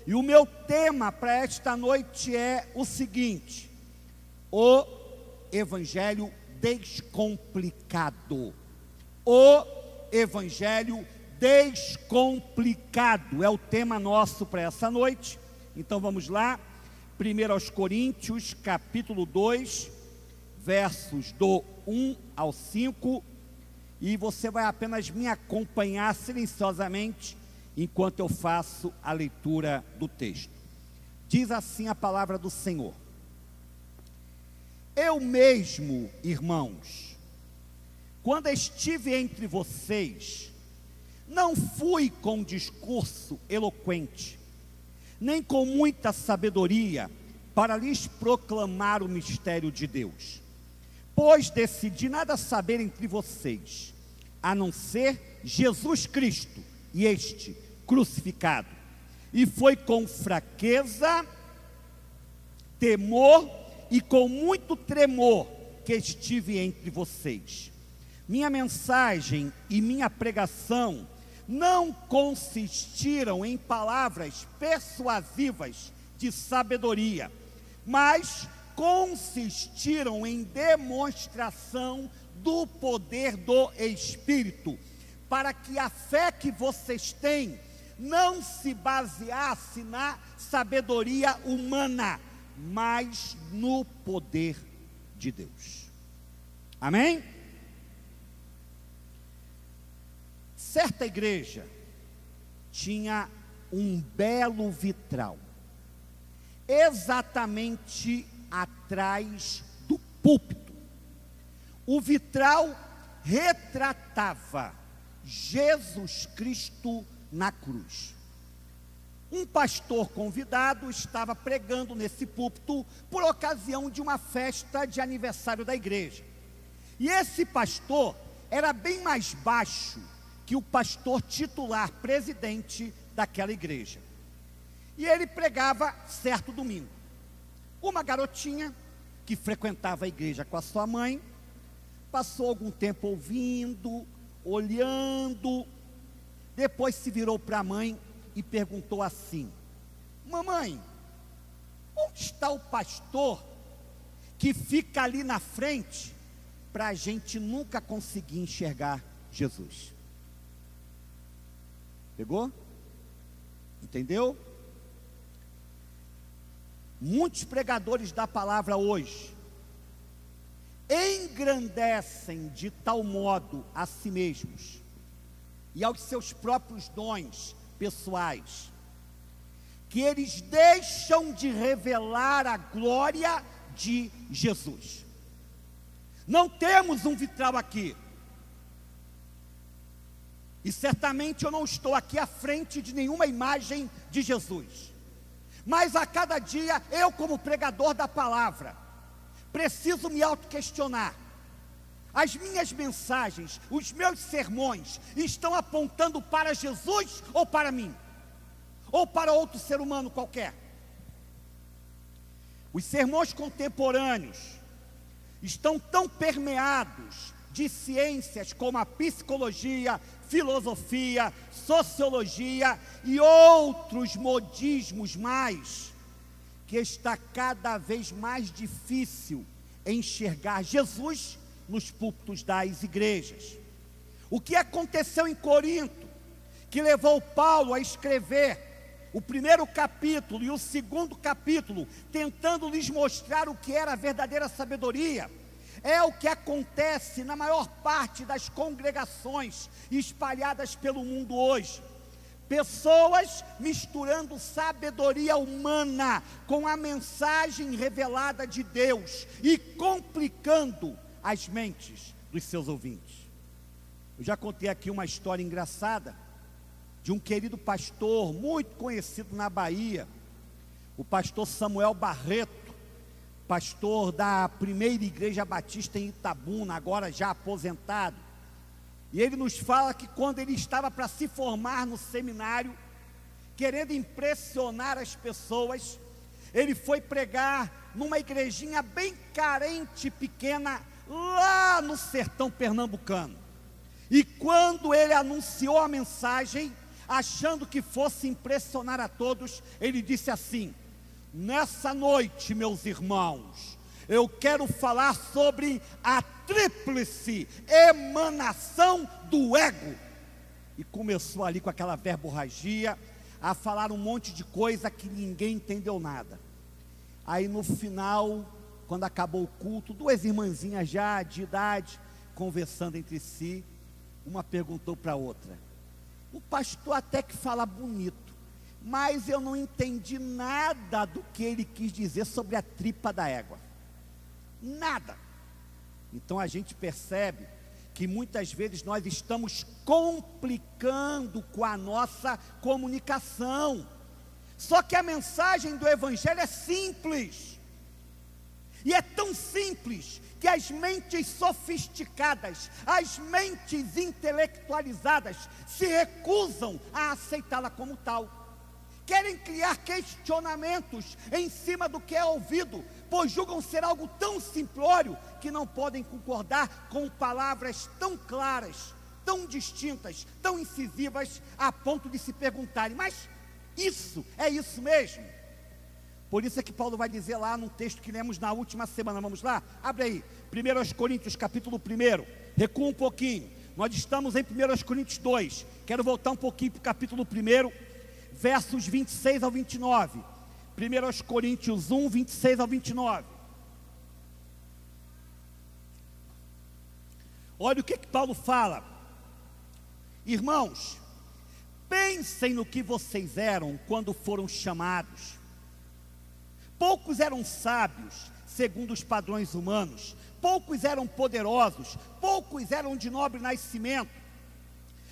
E o meu tema para esta noite é o seguinte: o Evangelho descomplicado. O Evangelho descomplicado é o tema nosso para essa noite. Então vamos lá, 1 aos Coríntios, capítulo 2, versos do 1 ao 5, e você vai apenas me acompanhar silenciosamente enquanto eu faço a leitura do texto. Diz assim a palavra do Senhor: eu mesmo, irmãos, quando estive entre vocês, não fui com discurso eloquente, nem com muita sabedoria, para lhes proclamar o mistério de Deus, pois decidi nada saber entre vocês, a não ser Jesus Cristo e este crucificado. E foi com fraqueza, temor e com muito tremor que estive entre vocês. Minha mensagem e minha pregação não consistiram em palavras persuasivas de sabedoria, mas consistiram em demonstração do poder do Espírito, para que a fé que vocês têm não se baseasse na sabedoria humana, mas no poder de Deus. Amém? Certa igreja tinha um belo vitral, exatamente atrás do púlpito. O vitral retratava Jesus Cristo na cruz. Um pastor convidado estava pregando nesse púlpito por ocasião de uma festa de aniversário da igreja. E esse pastor era bem mais baixo que o pastor titular, presidente daquela igreja. E ele pregava certo domingo. Uma garotinha que frequentava a igreja com a sua mãe, passou algum tempo ouvindo, olhando, depois se virou para a mãe e perguntou assim: mamãe, onde está o pastor que fica ali na frente para a gente nunca conseguir enxergar Jesus? Pegou? Entendeu? Muitos pregadores da palavra hoje engrandecem de tal modo a si mesmos e aos seus próprios dons pessoais, que eles deixam de revelar a glória de Jesus. Não temos um vitral aqui, e certamente eu não estou aqui à frente de nenhuma imagem de Jesus, mas a cada dia eu, como pregador da palavra, preciso me autoquestionar. As minhas mensagens, os meus sermões estão apontando para Jesus ou para mim? Ou para outro ser humano qualquer? Os sermões contemporâneos estão tão permeados de ciências como a psicologia, filosofia, sociologia e outros modismos mais, que está cada vez mais difícil enxergar Jesus nos púlpitos das igrejas. O que aconteceu em Corinto, que levou Paulo a escrever o primeiro capítulo e o segundo capítulo, tentando lhes mostrar o que era a verdadeira sabedoria, é o que acontece na maior parte das congregações espalhadas pelo mundo hoje. Pessoas misturando sabedoria humana com a mensagem revelada de Deus e complicando as mentes dos seus ouvintes. Eu já contei aqui uma história engraçada de um querido pastor muito conhecido na Bahia, o pastor Samuel Barreto, pastor da primeira igreja batista em Itabuna, agora já aposentado. E ele nos fala que quando ele estava para se formar no seminário, querendo impressionar as pessoas, ele foi pregar numa igrejinha bem carente, pequena, lá no sertão pernambucano. E quando ele anunciou a mensagem, achando que fosse impressionar a todos, ele disse assim: nessa noite, meus irmãos, eu quero falar sobre a tríplice emanação do ego. E começou ali com aquela verborragia, a falar um monte de coisa que ninguém entendeu nada. Aí no final, quando acabou o culto, duas irmãzinhas já de idade, conversando entre si, uma perguntou para a outra: o pastor até que fala bonito, mas eu não entendi nada do que ele quis dizer sobre a tripa da égua. Nada. Então a gente percebe que muitas vezes nós estamos complicando com a nossa comunicação. Só que a mensagem do Evangelho é simples. E é tão simples que as mentes sofisticadas, as mentes intelectualizadas se recusam a aceitá-la como tal. Querem criar questionamentos em cima do que é ouvido, pois julgam ser algo tão simplório que não podem concordar com palavras tão claras, tão distintas, tão incisivas, a ponto de se perguntarem: mas isso é isso mesmo? Por isso é que Paulo vai dizer lá no texto que lemos na última semana. Vamos lá? Abre aí, 1 Coríntios capítulo 1, recua um pouquinho, nós estamos em 1 Coríntios 2, quero voltar um pouquinho para o capítulo 1, versos 26 ao 29, 1 Coríntios 1, 26 ao 29, olha o que Paulo fala: irmãos, pensem no que vocês eram quando foram chamados. Poucos eram sábios, segundo os padrões humanos, poucos eram poderosos, poucos eram de nobre nascimento.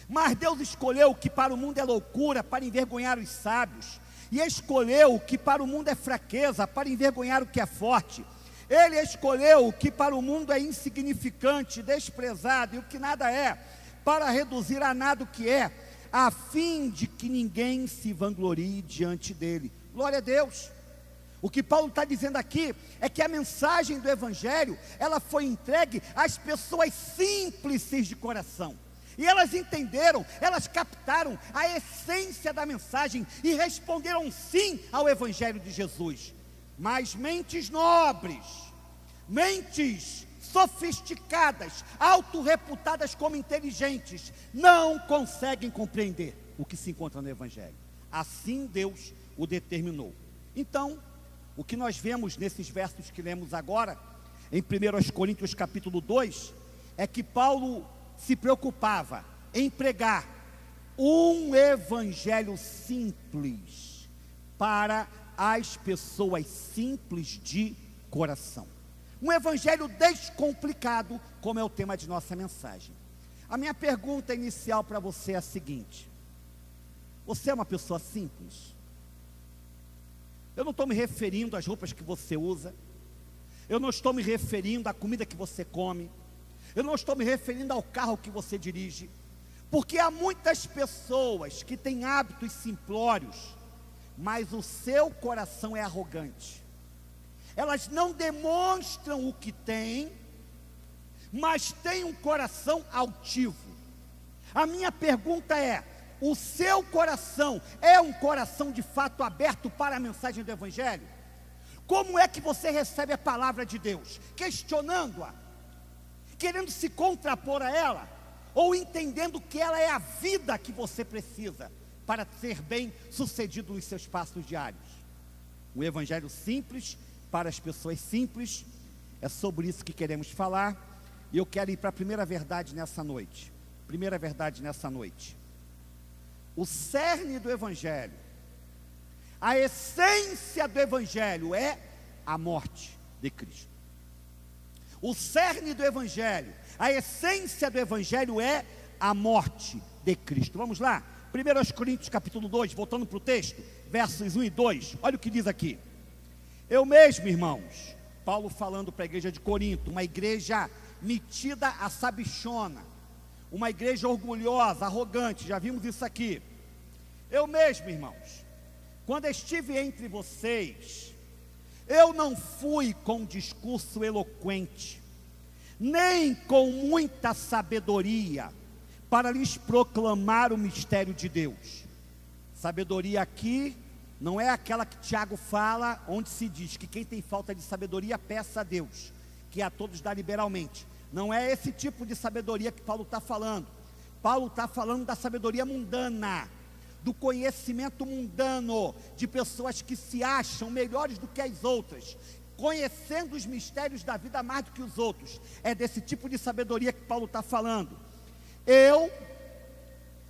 Mas Deus escolheu o que para o mundo é loucura, para envergonhar os sábios, e escolheu o que para o mundo é fraqueza, para envergonhar o que é forte. Ele escolheu o que para o mundo é insignificante, desprezado, e o que nada é, para reduzir a nada o que é, a fim de que ninguém se vanglorie diante dele. Glória a Deus. O que Paulo está dizendo aqui é que a mensagem do Evangelho, ela foi entregue às pessoas simples de coração. E elas entenderam, elas captaram a essência da mensagem e responderam sim ao Evangelho de Jesus. Mas mentes nobres, mentes sofisticadas, autorreputadas como inteligentes, não conseguem compreender o que se encontra no Evangelho. Assim Deus o determinou. Então, o que nós vemos nesses versos que lemos agora, em 1 Coríntios capítulo 2, é que Paulo se preocupava em pregar um evangelho simples para as pessoas simples de coração. Um evangelho descomplicado, como é o tema de nossa mensagem. A minha pergunta inicial para você é a seguinte: você é uma pessoa simples? Eu não estou me referindo às roupas que você usa, eu não estou me referindo à comida que você come, eu não estou me referindo ao carro que você dirige, porque há muitas pessoas que têm hábitos simplórios, mas o seu coração é arrogante. Elas não demonstram o que têm, mas têm um coração altivo. A minha pergunta é: o seu coração é um coração de fato aberto para a mensagem do Evangelho? Como é que você recebe a palavra de Deus? Questionando-a, querendo se contrapor a ela, ou entendendo que ela é a vida que você precisa para ser bem sucedido nos seus passos diários? O Evangelho simples para as pessoas simples, é sobre isso que queremos falar. E eu quero ir para a primeira verdade nessa noite. Primeira verdade nessa noite: o cerne do Evangelho, a essência do Evangelho é a morte de Cristo. O cerne do Evangelho, a essência do Evangelho é a morte de Cristo. Vamos lá, 1 Coríntios capítulo 2, voltando para o texto, versos 1 e 2, olha o que diz aqui: eu mesmo, irmãos, Paulo falando para a igreja de Corinto, uma igreja metida a sabichona, uma igreja orgulhosa, arrogante, já vimos isso aqui. Eu mesmo, irmãos, quando estive entre vocês, eu não fui com discurso eloquente, nem com muita sabedoria, para lhes proclamar o mistério de Deus. Sabedoria aqui não é aquela que Tiago fala, onde se diz que quem tem falta de sabedoria peça a Deus, que a todos dá liberalmente. Não é esse tipo de sabedoria que Paulo está falando. Paulo está falando da sabedoria mundana, do conhecimento mundano, de pessoas que se acham melhores do que as outras, conhecendo os mistérios da vida mais do que os outros. É desse tipo de sabedoria que Paulo está falando. Eu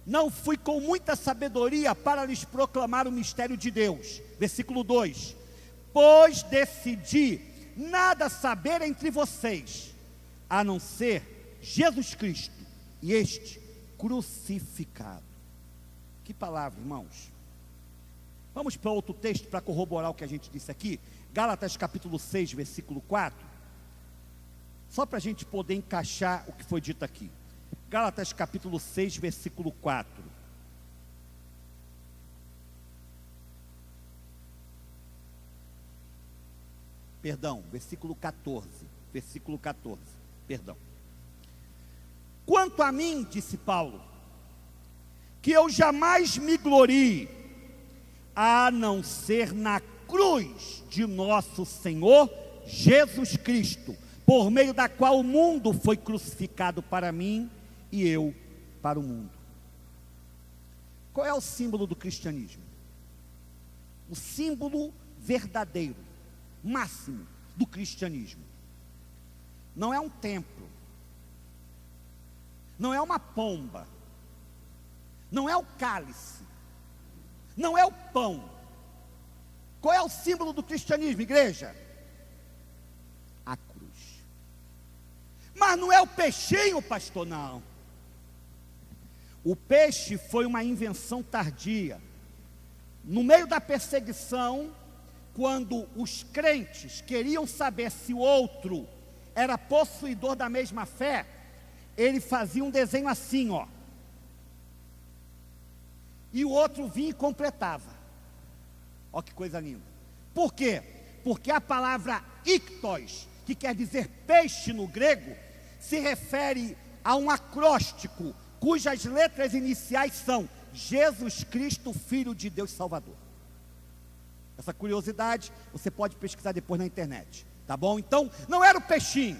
não fui com muita sabedoria para lhes proclamar o mistério de Deus. Versículo 2: pois decidi nada saber entre vocês, a não ser Jesus Cristo e este crucificado. Que palavra, irmãos. Vamos para outro texto para corroborar o que a gente disse aqui. Gálatas capítulo 6, versículo 4. Só para a gente poder encaixar o que foi dito aqui. Gálatas capítulo 6, versículo 4. Perdão, versículo 14. Versículo 14, perdão. Quanto a mim, disse Paulo, que eu jamais me glorie, a não ser na cruz de nosso Senhor Jesus Cristo, por meio da qual o mundo foi crucificado para mim e eu para o mundo. Qual é o símbolo do cristianismo? O símbolo verdadeiro, máximo do cristianismo não é um templo, não é uma pomba, não é o cálice, não é o pão. Qual é o símbolo do cristianismo, igreja? A cruz. Mas não é o peixinho, pastor, não. O peixe foi uma invenção tardia. No meio da perseguição, quando os crentes queriam saber se o outro era possuidor da mesma fé, ele fazia um desenho assim, ó. E o outro vinha e completava. Ó que coisa linda. Por quê? Porque a palavra iktos, que quer dizer peixe no grego, se refere a um acróstico, cujas letras iniciais são Jesus Cristo, Filho de Deus Salvador. Essa curiosidade você pode pesquisar depois na internet, tá bom? Então, não era o peixinho.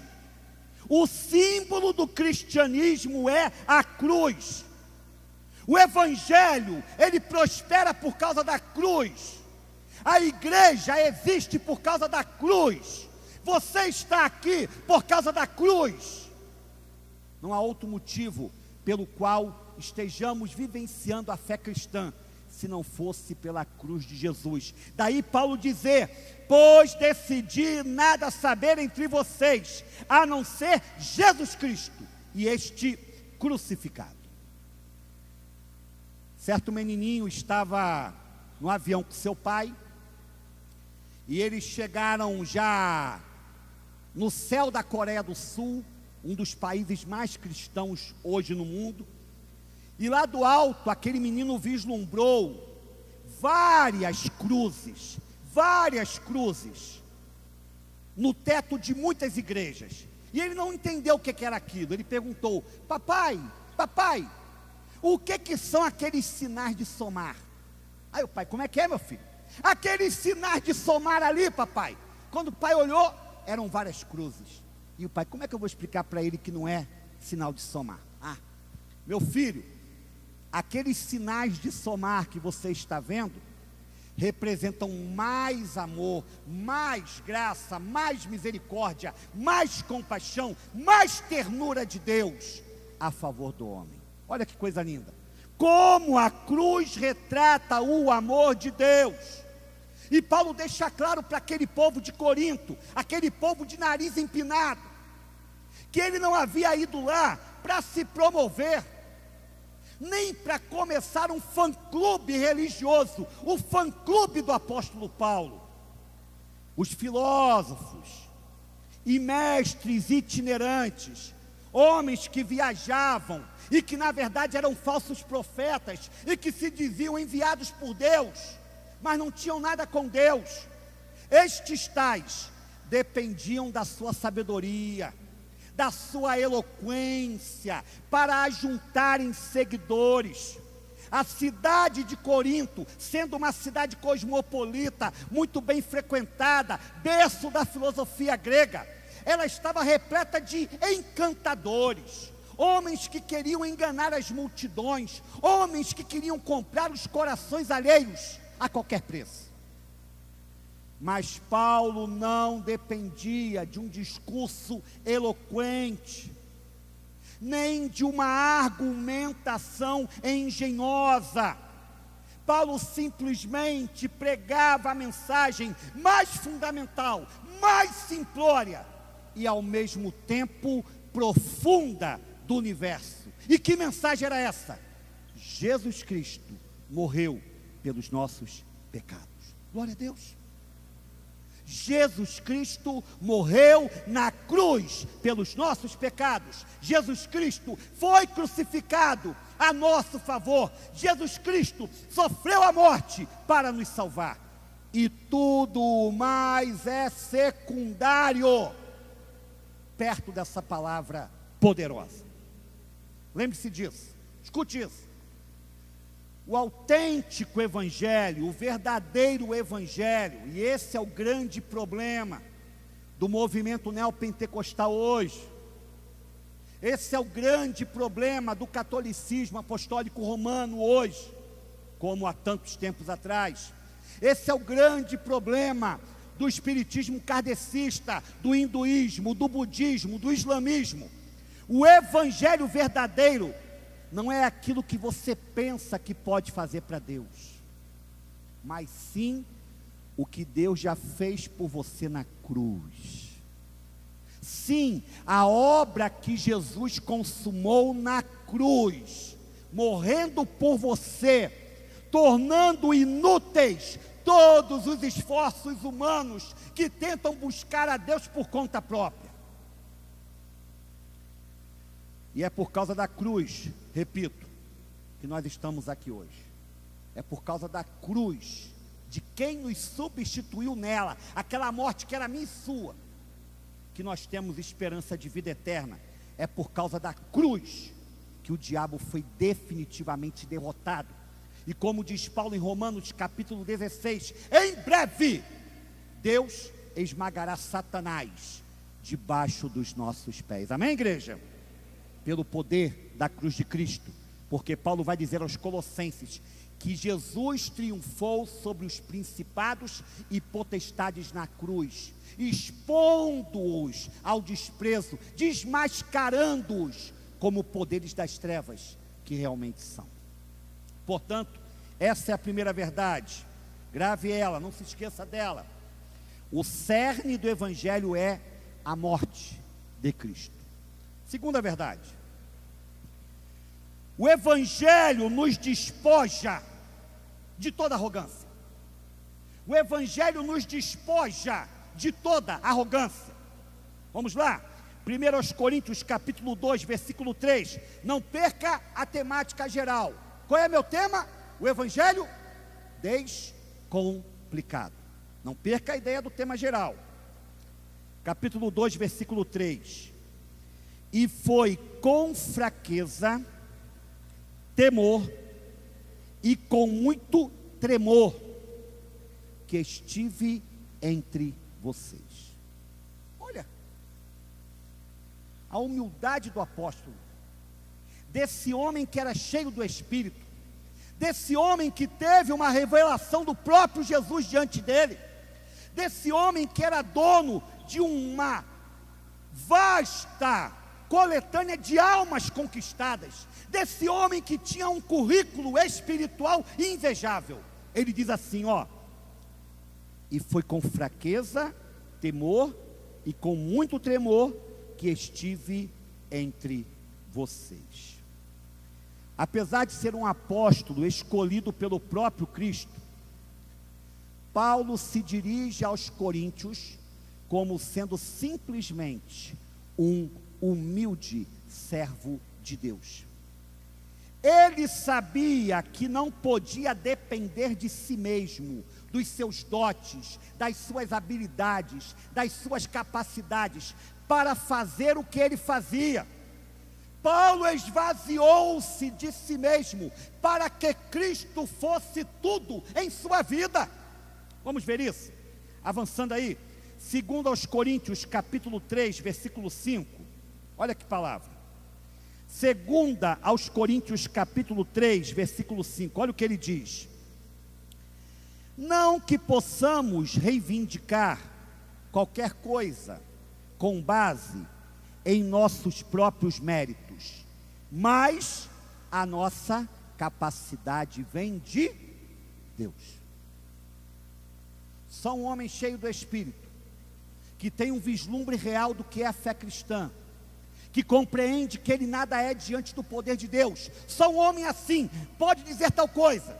O símbolo do cristianismo é a cruz. O evangelho, ele prospera por causa da cruz. A igreja existe por causa da cruz. Você está aqui por causa da cruz. Não há outro motivo pelo qual estejamos vivenciando a fé cristã, se não fosse pela cruz de Jesus. Daí Paulo dizer: pois decidi nada saber entre vocês, a não ser Jesus Cristo e este crucificado. Certo menininho estava no avião com seu pai, e eles chegaram já no céu da Coreia do Sul, um dos países mais cristãos hoje no mundo. E lá do alto, aquele menino vislumbrou várias cruzes no teto de muitas igrejas. E ele não entendeu o que era aquilo. Ele perguntou: papai, o que são aqueles sinais de somar? Aí o pai: como é que é, meu filho? Aqueles sinais de somar ali, papai. Quando o pai olhou, eram várias cruzes. E o pai: como é que eu vou explicar para ele que não é sinal de somar? Ah, meu filho, aqueles sinais de somar que você está vendo representam mais amor, mais graça, mais misericórdia, mais compaixão, mais ternura de Deus a favor do homem. Olha que coisa linda. Como a cruz retrata o amor de Deus. E Paulo deixa claro para aquele povo de Corinto, aquele povo de nariz empinado, que ele não havia ido lá para se promover, nem para começar um fã-clube religioso, o fã-clube do apóstolo Paulo. Os filósofos e mestres itinerantes, homens que viajavam e que na verdade eram falsos profetas e que se diziam enviados por Deus, mas não tinham nada com Deus. Estes tais dependiam da sua sabedoria, da sua eloquência, para ajuntarem seguidores. A cidade de Corinto, sendo uma cidade cosmopolita, muito bem frequentada, berço da filosofia grega, ela estava repleta de encantadores, homens que queriam enganar as multidões, homens que queriam comprar os corações alheios a qualquer preço. Mas Paulo não dependia de um discurso eloquente, nem de uma argumentação engenhosa. Paulo simplesmente pregava a mensagem mais fundamental, mais simplória e ao mesmo tempo profunda do universo. E que mensagem era essa? Jesus Cristo morreu pelos nossos pecados. Glória a Deus. Jesus Cristo morreu na cruz pelos nossos pecados. Jesus Cristo foi crucificado a nosso favor. Jesus Cristo sofreu a morte para nos salvar. E tudo mais é secundário perto dessa palavra poderosa. Lembre-se disso, escute isso. O autêntico evangelho, o verdadeiro evangelho, e esse é o grande problema do movimento neopentecostal hoje. Esse é o grande problema do catolicismo apostólico romano hoje, como há tantos tempos atrás. Esse é o grande problema do espiritismo kardecista, do hinduísmo, do budismo, do islamismo. O evangelho verdadeiro não é aquilo que você pensa que pode fazer para Deus, mas sim o que Deus já fez por você na cruz. Sim, a obra que Jesus consumou na cruz, morrendo por você, tornando inúteis todos os esforços humanos que tentam buscar a Deus por conta própria. E é por causa da cruz, repito, que nós estamos aqui hoje. É por causa da cruz, de quem nos substituiu nela, aquela morte que era minha e sua, que nós temos esperança de vida eterna. É por causa da cruz que o diabo foi definitivamente derrotado. E como diz Paulo em Romanos capítulo 16, em breve Deus esmagará Satanás debaixo dos nossos pés. Amém, igreja? Pelo poder da cruz de Cristo, porque Paulo vai dizer aos Colossenses que Jesus triunfou sobre os principados e potestades na cruz, expondo-os ao desprezo, desmascarando-os como poderes das trevas que realmente são. Portanto, essa é a primeira verdade, grave ela, não se esqueça dela. O cerne do evangelho é a morte de Cristo. Segunda verdade, o evangelho nos despoja de toda arrogância. O evangelho nos despoja de toda arrogância. Vamos lá, 1 Coríntios capítulo 2, versículo 3, não perca a temática geral. Qual é meu tema? O evangelho descomplicado. Não perca a ideia do tema geral. Capítulo 2, versículo 3. E foi com fraqueza, temor e com muito tremor que estive entre vocês. Olha, a humildade do apóstolo, desse homem que era cheio do Espírito, desse homem que teve uma revelação do próprio Jesus diante dele, desse homem que era dono de uma vasta coletânea de almas conquistadas, desse homem que tinha um currículo espiritual invejável. Ele diz assim, ó: e foi com fraqueza, temor e com muito tremor que estive entre vocês. Apesar de ser um apóstolo escolhido pelo próprio Cristo, Paulo se dirige aos coríntios como sendo simplesmente um humilde servo de Deus. Ele sabia que não podia depender de si mesmo, dos seus dotes, das suas habilidades, das suas capacidades, para fazer o que ele fazia. Paulo esvaziou-se de si mesmo, para que Cristo fosse tudo em sua vida. Vamos ver isso? Avançando aí, 2 aos Coríntios, capítulo 3, versículo 5, olha que palavra. 2 aos Coríntios, capítulo 3, versículo 5, olha o que ele diz. Não que possamos reivindicar qualquer coisa com base em nossos próprios méritos, mas a nossa capacidade vem de Deus. Só um homem cheio do Espírito, que tem um vislumbre real do que é a fé cristã, que compreende que ele nada é diante do poder de Deus, só um homem assim pode dizer tal coisa,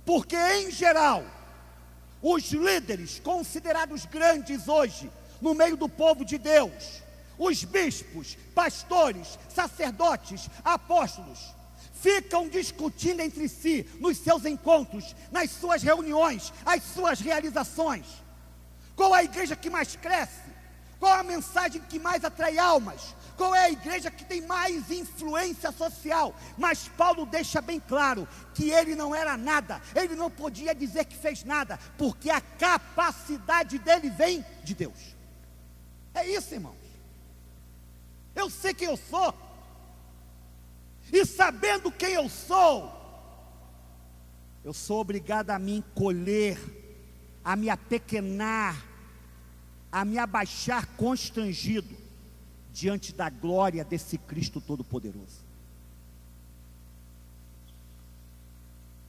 porque em geral, os líderes considerados grandes hoje, no meio do povo de Deus, os bispos, pastores, sacerdotes, apóstolos, ficam discutindo entre si, nos seus encontros, nas suas reuniões, as suas realizações, qual é a igreja que mais cresce, qual é a mensagem que mais atrai almas, qual é a igreja que tem mais influência social. Mas Paulo deixa bem claro que ele não era nada, ele não podia dizer que fez nada, porque a capacidade dele vem de Deus. É isso, irmãos. Eu sei quem eu sou, e sabendo quem eu sou obrigado a me encolher, a me apequenar, a me abaixar constrangido diante da glória desse Cristo Todo-Poderoso.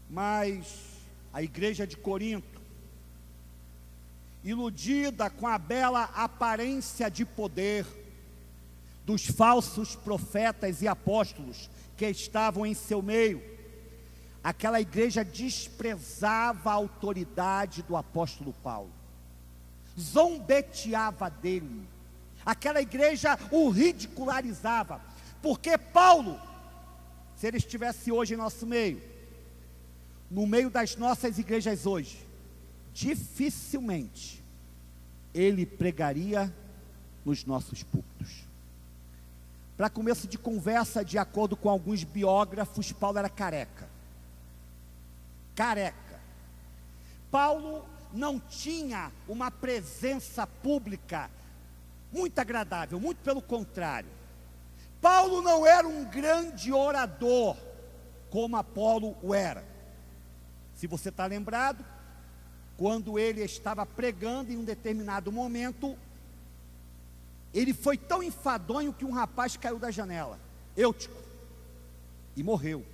Mas a igreja de Corinto, iludida com a bela aparência de poder dos falsos profetas e apóstolos que estavam em seu meio, aquela igreja desprezava a autoridade do apóstolo Paulo, zombeteava dele, aquela igreja o ridicularizava, porque Paulo, se ele estivesse hoje em nosso meio, no meio das nossas igrejas hoje, dificilmente ele pregaria nos nossos púlpitos. Para começo de conversa, de acordo com alguns biógrafos, Paulo era careca. Careca. Paulo não tinha uma presença pública muito agradável, muito pelo contrário. Paulo não era um grande orador, como Apolo o era. Se você está lembrado, quando ele estava pregando em um determinado momento, ele foi tão enfadonho que um rapaz caiu da janela, Eutico, e morreu,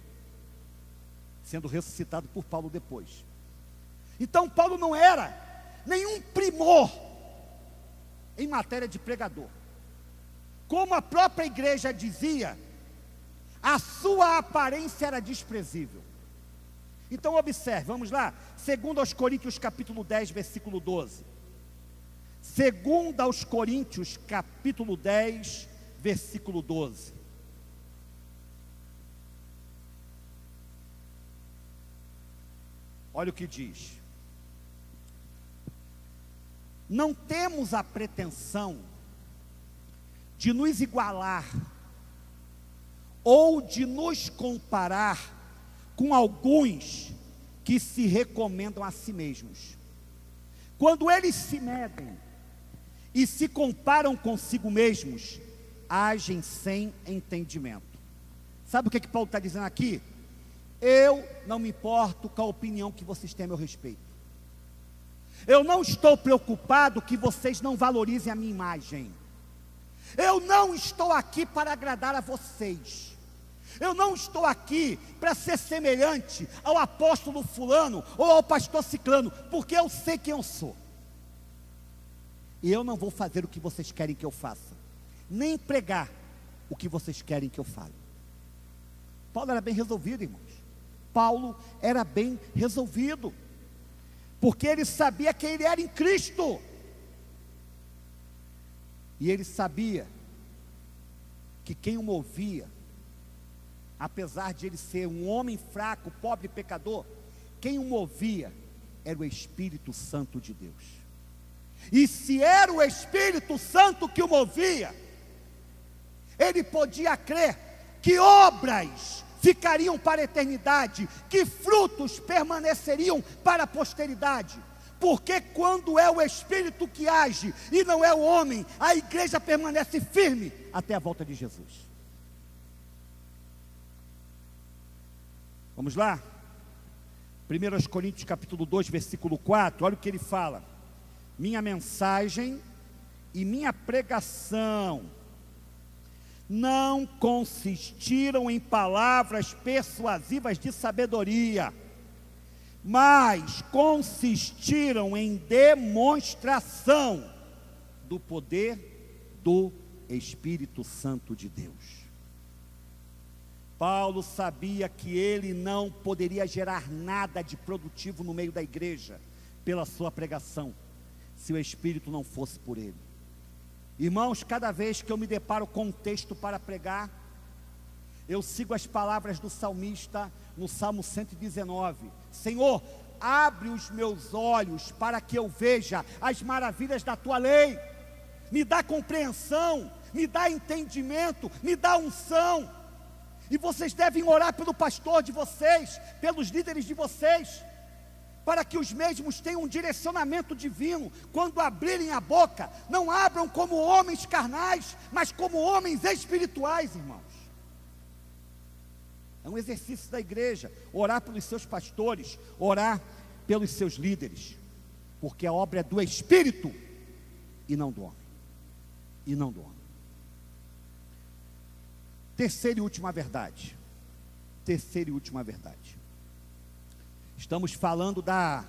sendo ressuscitado por Paulo depois. Então Paulo não era nenhum primor em matéria de pregador. Como a própria igreja dizia, a sua aparência era desprezível. Então observe, vamos lá, 2 aos Coríntios capítulo 10, versículo 12. 2 aos Coríntios capítulo 10, versículo 12. Olha o que diz: não temos a pretensão de nos igualar ou de nos comparar com alguns que se recomendam a si mesmos. Quando eles se medem e se comparam consigo mesmos, agem sem entendimento. Sabe o que Paulo está dizendo aqui? Eu não me importo com a opinião que vocês têm a meu respeito. Eu não estou preocupado que vocês não valorizem a minha imagem. Eu não estou aqui para agradar a vocês. Eu não estou aqui para ser semelhante ao apóstolo fulano ou ao pastor ciclano, porque eu sei quem eu sou. E eu não vou fazer o que vocês querem que eu faça, nem pregar o que vocês querem que eu fale. Paulo era bem resolvido, irmãos. Paulo era bem resolvido, porque ele sabia quem ele era em Cristo. E ele sabia que quem o movia, apesar de ele ser um homem fraco, pobre, pecador, quem o movia era o Espírito Santo de Deus. E se era o Espírito Santo que o movia, Ele podia crer que obras ficariam para a eternidade, que frutos permaneceriam para a posteridade. Porque quando é o Espírito que age e não é o homem, a igreja permanece firme até a volta de Jesus. Vamos lá? 1 Coríntios capítulo 2, versículo 4, olha o que ele fala: minha mensagem e minha pregação não consistiram em palavras persuasivas de sabedoria, mas consistiram em demonstração do poder do Espírito Santo de Deus. Paulo sabia que ele não poderia gerar nada de produtivo no meio da igreja pela sua pregação, se o Espírito não fosse por ele. Irmãos, cada vez que eu me deparo com um texto para pregar, eu sigo as palavras do salmista no Salmo 119: Senhor, abre os meus olhos para que eu veja as maravilhas da tua lei, me dá compreensão, me dá entendimento, me dá unção. E vocês devem orar pelo pastor de vocês, pelos líderes de vocês, para que os mesmos tenham um direcionamento divino. Quando abrirem a boca, não abram como homens carnais, mas como homens espirituais, irmãos. É um exercício da igreja, orar pelos seus pastores, orar pelos seus líderes, porque a obra é do Espírito e não do homem, e não do homem. Terceira e última verdade. Estamos falando da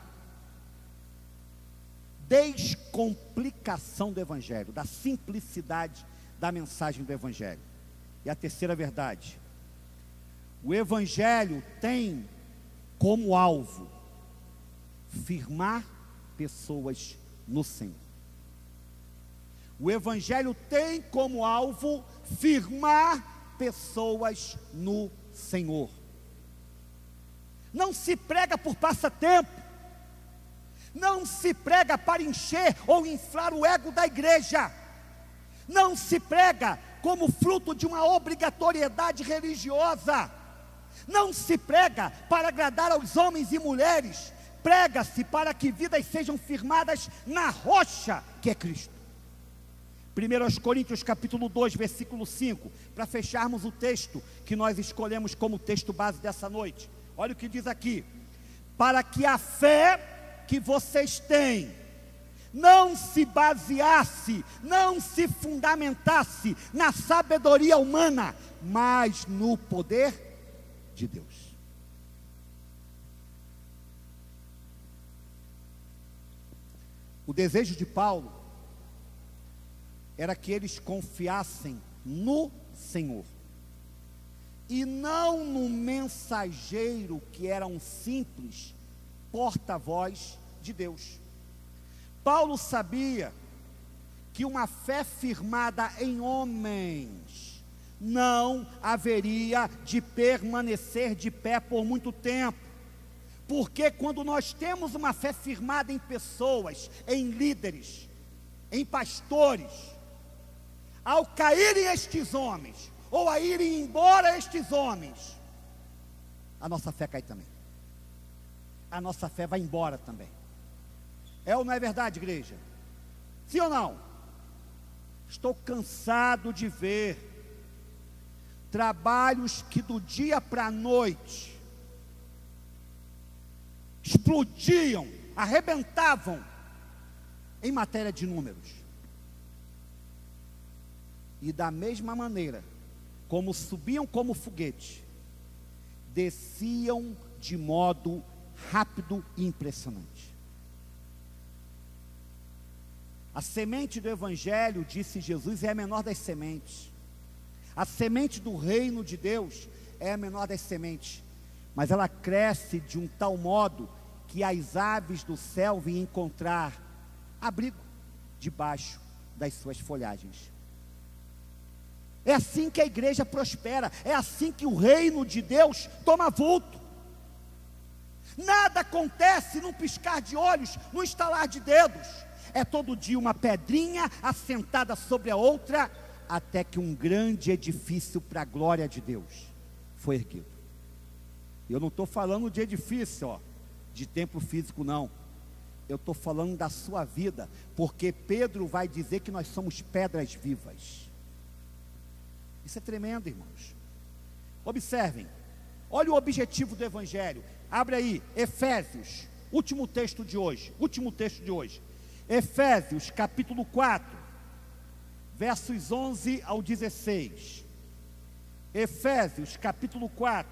descomplicação do Evangelho, da simplicidade da mensagem do Evangelho. E a terceira verdade: o Evangelho tem como alvo firmar pessoas no Senhor. O Evangelho tem como alvo firmar pessoas no Senhor. Não se prega por passatempo, não se prega para encher ou inflar o ego da igreja, não se prega como fruto de uma obrigatoriedade religiosa, não se prega para agradar aos homens e mulheres, prega-se para que vidas sejam firmadas na rocha que é Cristo. 1 Coríntios capítulo 2, versículo 5, para fecharmos o texto que nós escolhemos como texto base dessa noite. Olha o que diz aqui: para que a fé que vocês têm não se baseasse, não se fundamentasse na sabedoria humana, mas no poder de Deus. O desejo de Paulo era que eles confiassem no Senhor, e não no mensageiro que era um simples porta-voz de Deus. Paulo sabia que uma fé firmada em homens não haveria de permanecer de pé por muito tempo, porque quando nós temos uma fé firmada em pessoas, em líderes, em pastores, ao caírem estes homens, ou a irem embora estes homens, a nossa fé cai também, a nossa fé vai embora também. É ou não é verdade, igreja? Sim ou não? Estou cansado de ver trabalhos que do dia para a noite explodiam, arrebentavam em matéria de números. E da mesma maneira, como subiam como foguete, desciam de modo rápido e impressionante. A semente do Evangelho, disse Jesus, é a menor das sementes. A semente do reino de Deus é a menor das sementes, mas ela cresce de um tal modo que as aves do céu vêm encontrar abrigo debaixo das suas folhagens. É assim que a igreja prospera, é assim que o reino de Deus toma vulto. Nada acontece num piscar de olhos, num estalar de dedos. É todo dia uma pedrinha assentada sobre a outra, até que um grande edifício para a glória de Deus foi erguido. Eu não estou falando de edifício, de templo físico, não. Eu estou falando da sua vida, porque Pedro vai dizer que nós somos pedras vivas. Isso é tremendo, irmãos. Observem, olha o objetivo do Evangelho. Abre aí, Efésios, último texto de hoje. Efésios, capítulo 4, versos 11 ao 16. Efésios, capítulo 4,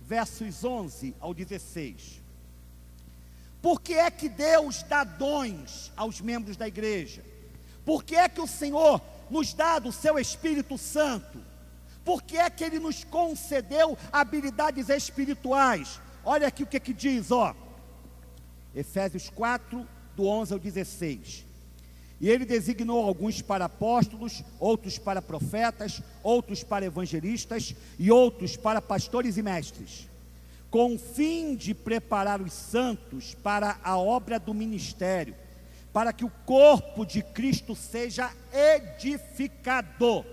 versos 11 ao 16. Por que é que Deus dá dons aos membros da igreja? Por que é que o Senhor nos dá do seu Espírito Santo? Por que é que Ele nos concedeu habilidades espirituais? Olha aqui o que diz, Efésios 4, do 11 ao 16. E Ele designou alguns para apóstolos, outros para profetas, outros para evangelistas e outros para pastores e mestres, com o fim de preparar os santos para a obra do ministério, para que o corpo de Cristo seja edificado,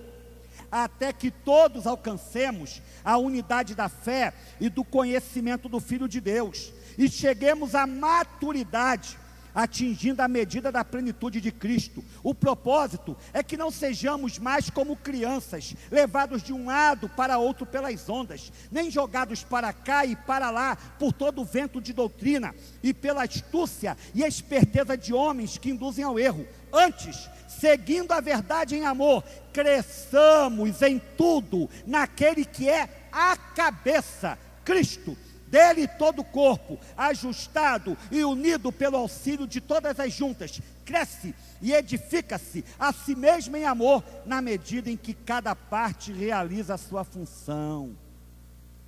até que todos alcancemos a unidade da fé e do conhecimento do Filho de Deus, e cheguemos à maturidade, atingindo a medida da plenitude de Cristo. O propósito é que não sejamos mais como crianças, levados de um lado para outro pelas ondas, nem jogados para cá e para lá por todo o vento de doutrina e pela astúcia e esperteza de homens que induzem ao erro. Antes, seguindo a verdade em amor, cresçamos em tudo naquele que é a cabeça, Cristo. Dele todo o corpo, ajustado e unido pelo auxílio de todas as juntas, cresce e edifica-se a si mesmo em amor, na medida em que cada parte realiza a sua função.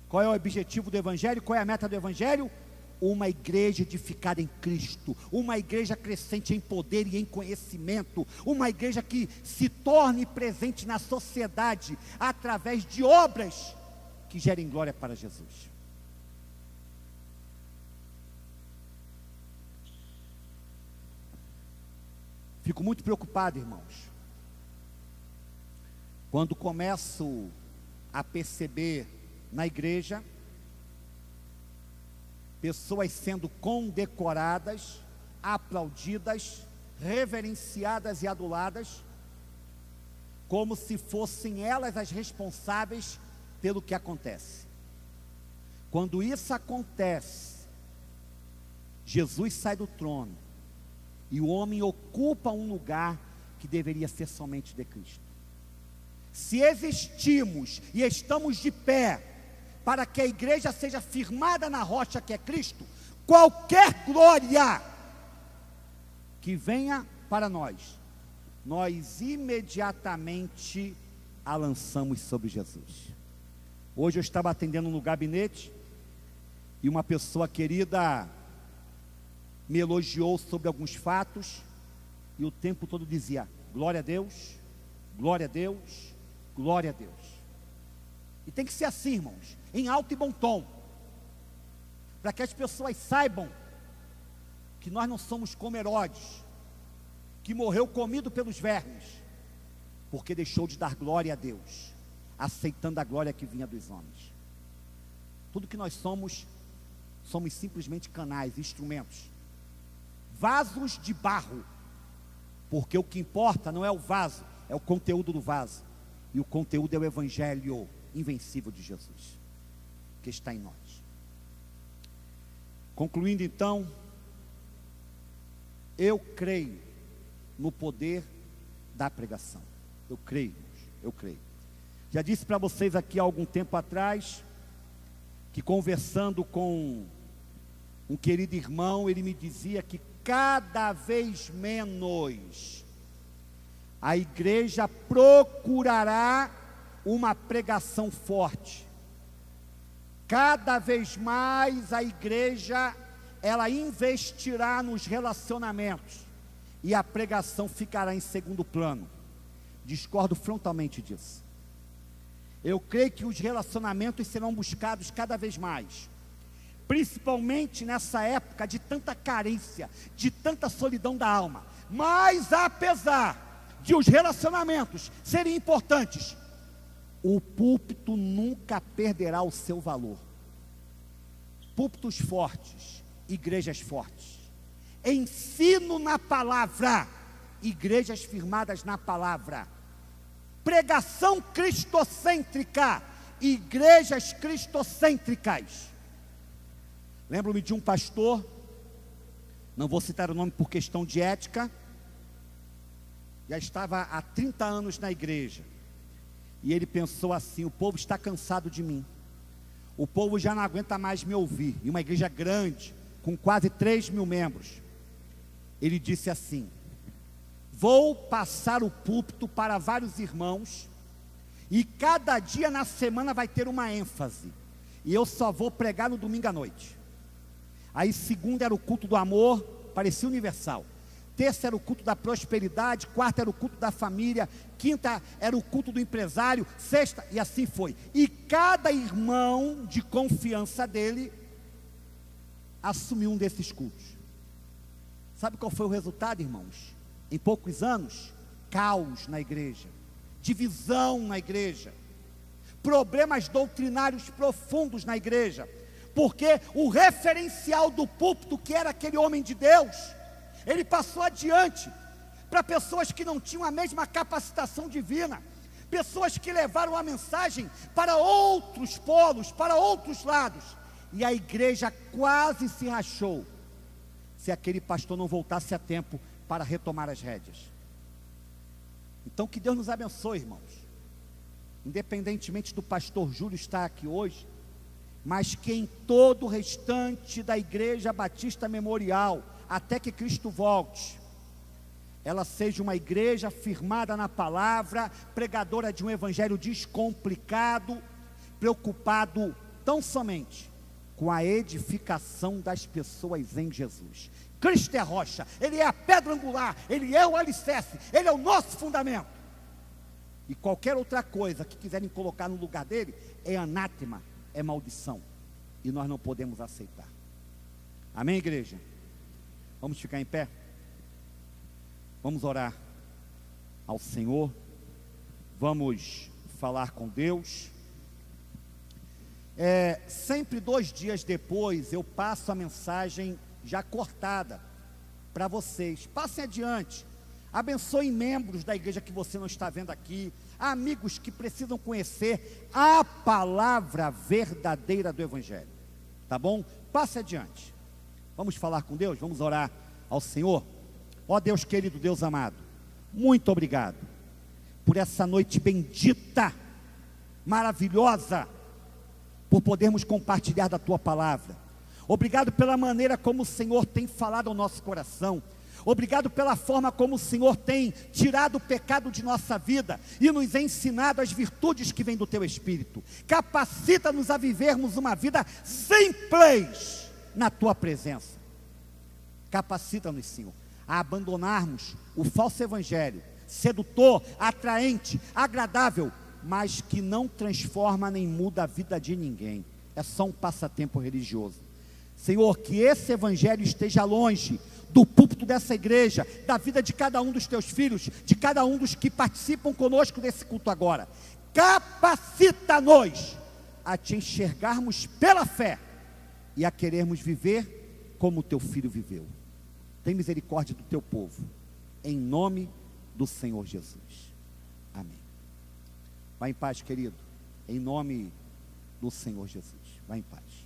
Qual é o objetivo do Evangelho? Qual é a meta do Evangelho? Uma igreja edificada em Cristo, uma igreja crescente em poder e em conhecimento, uma igreja que se torne presente na sociedade, através de obras que gerem glória para Jesus. Fico muito preocupado, irmãos, quando começo a perceber na igreja pessoas sendo condecoradas, aplaudidas, reverenciadas e aduladas, como se fossem elas as responsáveis pelo que acontece. Quando isso acontece, Jesus sai do trono e o homem ocupa um lugar que deveria ser somente de Cristo. Se existimos e estamos de pé para que a igreja seja firmada na rocha que é Cristo, qualquer glória que venha para nós imediatamente a lançamos sobre Jesus. Hoje eu estava atendendo no gabinete e uma pessoa querida me elogiou sobre alguns fatos, e o tempo todo dizia: glória a Deus, glória a Deus, glória a Deus. E tem que ser assim, irmãos, em alto e bom tom, para que as pessoas saibam que nós não somos como Herodes, que morreu comido pelos vermes, porque deixou de dar glória a Deus, aceitando a glória que vinha dos homens. Tudo que nós somos simplesmente canais, instrumentos, vasos de barro, porque o que importa não é o vaso, é o conteúdo do vaso, e o conteúdo é o Evangelho invencível de Jesus, que está em nós. Concluindo então, eu creio no poder da pregação. Eu creio. Já disse para vocês aqui há algum tempo atrás, que conversando com um querido irmão, ele me dizia que cada vez menos a igreja procurará uma pregação forte. Cada vez mais a igreja, ela investirá nos relacionamentos, e a pregação ficará em segundo plano. Discordo frontalmente disso. Eu creio que os relacionamentos serão buscados cada vez mais, principalmente nessa época de tanta carência, de tanta solidão da alma. Mas apesar de os relacionamentos serem importantes, o púlpito nunca perderá o seu valor. Púlpitos fortes, igrejas fortes. Ensino na palavra, igrejas firmadas na palavra. Pregação cristocêntrica, igrejas cristocêntricas. Lembro-me de um pastor, não vou citar o nome por questão de ética, já estava há 30 anos na igreja, e ele pensou assim: o povo está cansado de mim, o povo já não aguenta mais me ouvir. E uma igreja grande, com quase 3.000 membros, ele disse assim: vou passar o púlpito para vários irmãos, e cada dia na semana vai ter uma ênfase, e eu só vou pregar no domingo à noite. Aí segunda era o culto do amor, parecia universal. Terça era o culto da prosperidade, quarta era o culto da família, quinta era o culto do empresário, sexta, e assim foi. E cada irmão de confiança dele assumiu um desses cultos. Sabe qual foi o resultado, irmãos? Em poucos anos, caos na igreja, divisão na igreja, problemas doutrinários profundos na igreja, porque o referencial do púlpito, que era aquele homem de Deus, ele passou adiante para pessoas que não tinham a mesma capacitação divina, pessoas que levaram a mensagem para outros polos, para outros lados, e a igreja quase se rachou, se aquele pastor não voltasse a tempo para retomar as rédeas. Então que Deus nos abençoe, irmãos, independentemente do pastor Júlio estar aqui hoje, mas que em todo o restante da Igreja Batista Memorial, até que Cristo volte, ela seja uma igreja firmada na palavra, pregadora de um evangelho descomplicado, preocupado tão somente com a edificação das pessoas em Jesus. Cristo é a rocha, Ele é a pedra angular, Ele é o alicerce, Ele é o nosso fundamento. E qualquer outra coisa que quiserem colocar no lugar dele é anátema, é maldição, e nós não podemos aceitar. Amém, igreja? Vamos ficar em pé? Vamos orar ao Senhor, vamos falar com Deus. Sempre 2 dias depois eu passo a mensagem já cortada para vocês. Passem adiante, abençoem membros da igreja que você não está vendo aqui, amigos que precisam conhecer a palavra verdadeira do evangelho, tá bom? Passe adiante, vamos falar com Deus, vamos orar ao Senhor. Ó Deus querido, Deus amado, muito obrigado por essa noite bendita, maravilhosa, por podermos compartilhar da tua palavra. Obrigado pela maneira como o Senhor tem falado ao nosso coração. Obrigado pela forma como o Senhor tem tirado o pecado de nossa vida e nos ensinado as virtudes que vêm do teu Espírito. Capacita-nos a vivermos uma vida simples na tua presença. Capacita-nos, Senhor, a abandonarmos o falso evangelho, sedutor, atraente, agradável, mas que não transforma nem muda a vida de ninguém. É só um passatempo religioso. Senhor, que esse evangelho esteja longe do púlpito dessa igreja, da vida de cada um dos teus filhos, de cada um dos que participam conosco desse culto agora. Capacita-nos a te enxergarmos pela fé e a querermos viver como o teu filho viveu. Tem misericórdia do teu povo, em nome do Senhor Jesus. Amém. Vá em paz, querido, em nome do Senhor Jesus. Vá em paz.